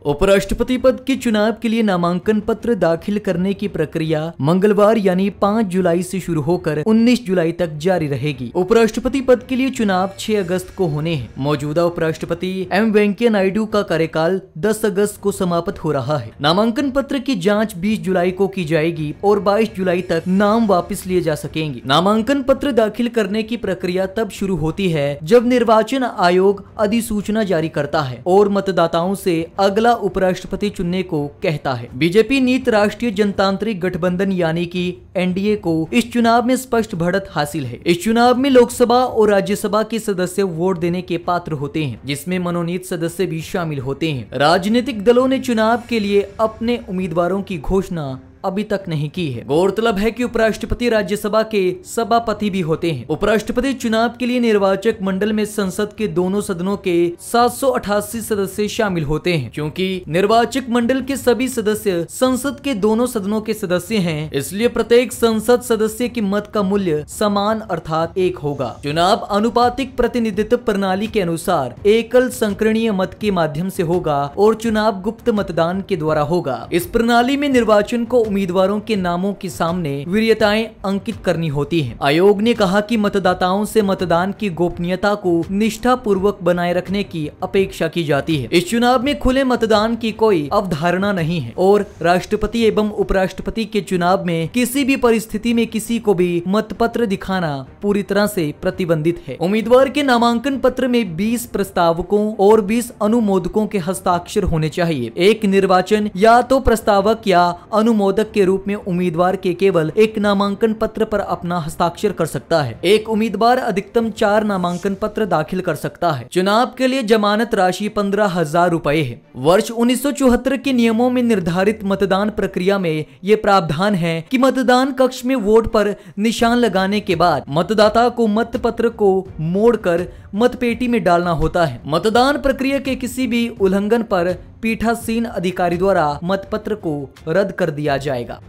उपराष्ट्रपति पद के चुनाव के लिए नामांकन पत्र दाखिल करने की प्रक्रिया मंगलवार यानी 5 जुलाई से शुरू होकर 19 जुलाई तक जारी रहेगी। उपराष्ट्रपति पद के लिए चुनाव 6 अगस्त को होने हैं। मौजूदा उपराष्ट्रपति एम वेंकैया नायडू का कार्यकाल 10 अगस्त को समाप्त हो रहा है। नामांकन पत्र की जांच 20 जुलाई को की जाएगी और 22 जुलाई तक नाम वापस लिए जा सकेंगे। नामांकन पत्र दाखिल करने की प्रक्रिया तब शुरू होती है जब निर्वाचन आयोग अधिसूचना जारी करता है और मतदाताओं से अगला उपराष्ट्रपति चुनने को कहता है। बीजेपी नीत राष्ट्रीय जनतांत्रिक गठबंधन यानी कि एनडीए को इस चुनाव में स्पष्ट बढ़त हासिल है। इस चुनाव में लोकसभा और राज्यसभा के सदस्य वोट देने के पात्र होते हैं, जिसमें मनोनीत सदस्य भी शामिल होते हैं। राजनीतिक दलों ने चुनाव के लिए अपने उम्मीदवारों की घोषणा अभी तक नहीं की है। गौरतलब है कि उपराष्ट्रपति राज्यसभा के सभापति भी होते हैं। उपराष्ट्रपति चुनाव के लिए निर्वाचक मंडल में संसद के दोनों सदनों के 788 सदस्य शामिल होते हैं। क्योंकि निर्वाचक मंडल के सभी सदस्य संसद के दोनों सदनों के सदस्य हैं, इसलिए प्रत्येक संसद सदस्य के मत का मूल्य समान अर्थात 1 होगा। चुनाव अनुपातिक प्रतिनिधित्व प्रणाली के अनुसार एकल संकरणीय मत के माध्यम से होगा और चुनाव गुप्त मतदान के द्वारा होगा। इस प्रणाली में निर्वाचन को उम्मीदवारों के नामों के सामने वरीयताएं अंकित करनी होती हैं। आयोग ने कहा कि मतदाताओं से मतदान की गोपनीयता को निष्ठा पूर्वक बनाए रखने की अपेक्षा की जाती है। इस चुनाव में खुले मतदान की कोई अवधारणा नहीं है और राष्ट्रपति एवं उपराष्ट्रपति के चुनाव में किसी भी परिस्थिति में किसी को भी मतपत्र दिखाना पूरी तरह से प्रतिबंधित है। उम्मीदवार के नामांकन पत्र में 20 प्रस्तावकों और 20 अनुमोदकों के हस्ताक्षर होने चाहिए। एक निर्वाचन या तो प्रस्तावक या अनुमोदक के रूप में उम्मीदवार के केवल एक नामांकन पत्र पर अपना हस्ताक्षर कर सकता है। एक उम्मीदवार अधिकतम 4 नामांकन पत्र दाखिल कर सकता है। चुनाव के लिए जमानत राशि 15,000 रुपए है। वर्ष 1974 के नियमों में निर्धारित मतदान प्रक्रिया में ये प्रावधान है कि मतदान कक्ष में वोट पर निशान लगाने के बाद मतदाता को मतपत्र को मोड़कर मतपेटी में डालना होता है। मतदान प्रक्रिया के किसी भी उल्लंघन पर पीठासीन अधिकारी द्वारा मतपत्र को रद्द कर दिया जाएगा।